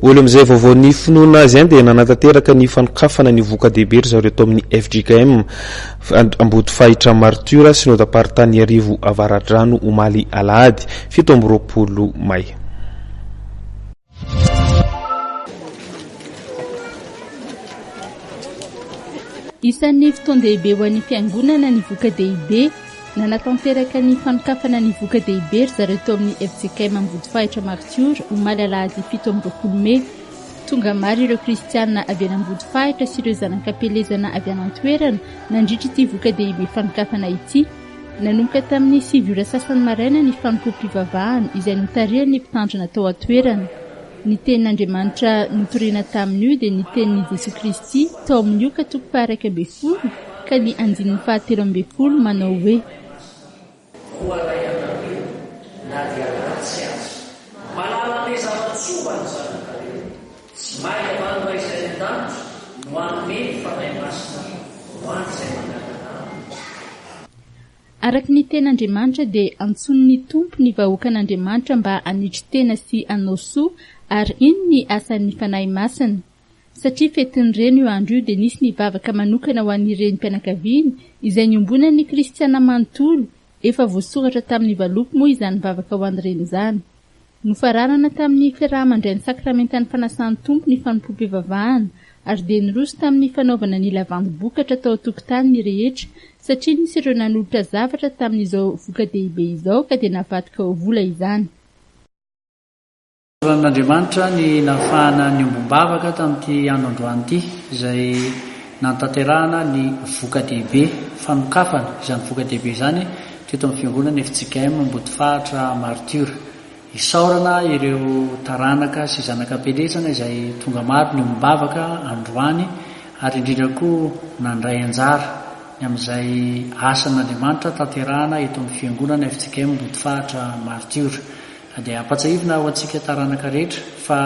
olo amizay vaovao finoana zay dia nanatanteraka ny fanokafana ny voka-dehibe zareo to amin'ny FJKM Ambodifahitra Martiora Synodam-paritany Iarivo Avaradrano omaly alahady 7 May. Isan'ny fotoan-dehibe ho an'ny fiangonana ny voka-dehibe. Nanatanteraka ny fanokafana ny voka-dehibe zareo to amin'ny FJKM Ambodifahitra Martiora omaly alahady 7 May. Tonga maro ireo kristianina avy any Ambodifahitra sy ireo zanakapelezana avy any an-toerana nandritra ity voka-dehibe fanokafana ity. Nanomboka tamin'ny 7 sasany maraina ny fanokafana izay notarihan'ny mpitandrina tao an-toerana. Ny tenin'Andriamanitra notoriana tamin'io dia ny tenin'i Jesu Kristy tao amin'io ka toko 12 ka ny 13 manao hoe araka ny ten'Andriamanitra dia antson'ny tompo ny vahoakan'Andriamanitra mba hanitry tena sy hanao soa ary ino ny asan'ny fanahy masina. Satria fetin'ireny io andro io dia nisy ny vavaka manokana ho an'ireny mpianakaviana izay niombonan'ny kristiana manontolo efa voasoratra tamin'ny valopy moa izany vavaka ho an'ireny izany. Nofararana tamin'ny fiaraha-mandray ny sakramentan'ny fanasan'ny tompo ny fanompoam-pivavahana ary dia niroso tamin'ny fanaovana ny lavandim-bokatra tao an-tokotany ny rehetra satria nisy ireo nanolotra zavatra tamin'izao voka-dehibe izao ka dia navadika ho vola izany. N'Andriamanitra ny nafahana ny ombom-bavaka tamin'ity andro androany ity izay nanatanterahana ny voka-dehibe fanokafana izany voka-dehibe izany teto amin'ny fiangonana FJKM Ambodifahitra Martiora. Isaorana ireo taranaka sy zanakapelezana izay tonga maro ny ombom-bavaka androany ary indrindra koa nandray anjara ny amin'izay asan'Andriamanitra tanterahana eto amin'ny fiangonana FJKM Ambodifahitra Martiora. Dia ampatsahivina ho antsika taranaka rehetra fa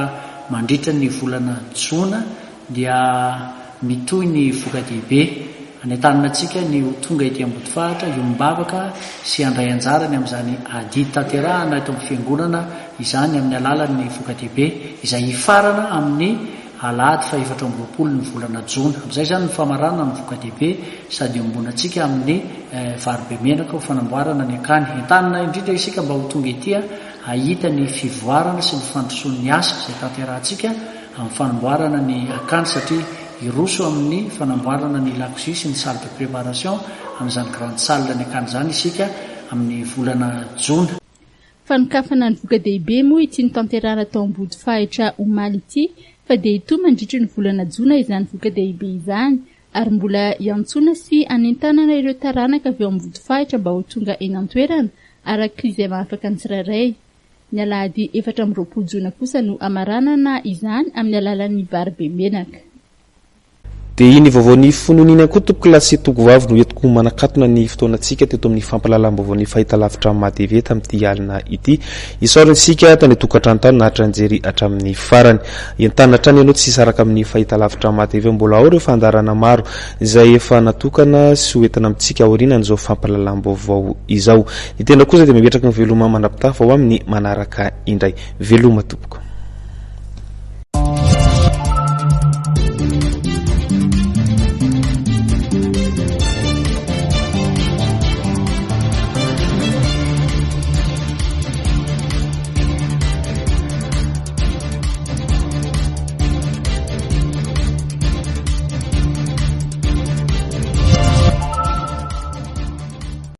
mandritra ny volana Jona dia mitohy ny voka-dehibe anentanana antsika ny tonga ety Ambodifahitra iombavaka sy andray anjara ny amin'izany ady tanterahana eto amin'ny fiangonana izany amin'ny alalan'ny voka-dehibe izay hifarana amin'ny alahady 14 ny volana Jona. Amin'izay zany ny famarana ny voka-dehibe sady ombonantsika amin'ny varobe menaka ho fanamboarana ny akany. Entanana indrindra isika mba ho tonga etỳ ahita ny fivoarana sy ny fandrosoan'ny asa izay tanterahantsika amin'ny fanamboarana ny akany satria iroso amin'ny fanamboarana ny lakozia sy ny salle de préparation amin'izany grande salle ny akany izany isika amin'ny volana Jona. Fanokafana ny voka-dehibe moa ity nitanterahana tao Ambodifahitra omaly ity fa dia ito mandritra ny volana Jona izany voka-dehibe izany ary mbola iantsona sy anentanana ireo taranaka avy ao Ambodifahitra mba ho tonga eny an-toerana araka izay mahafaka ny tsirairay. Ny alahady 14 Jona kosa no amaranana izany amin'ny alalan'ny varobe menaka. Dia iny vaovao fononina koa toko lasy toko vavy no entiko manakatona ny fotoanantsika teto amin'ny fampalalam-baovao fahitalavitra madeveta amin'ity alina ity. Isaorantsika tany tokatrano tany na hatranjery hatramin'ny farany. Entana hatrany ianao tsy saraka amin'ny fahitalavitra madeveta mbola ao ireo fandarana maro izay efa natokana sy hoentina amintsika aoriana n'izao fampalalam-baovao izao. Ny tena kosa dia mipetraka ny veloma manapitafa ao amin'ny manaraka indray. Veloma tompoko.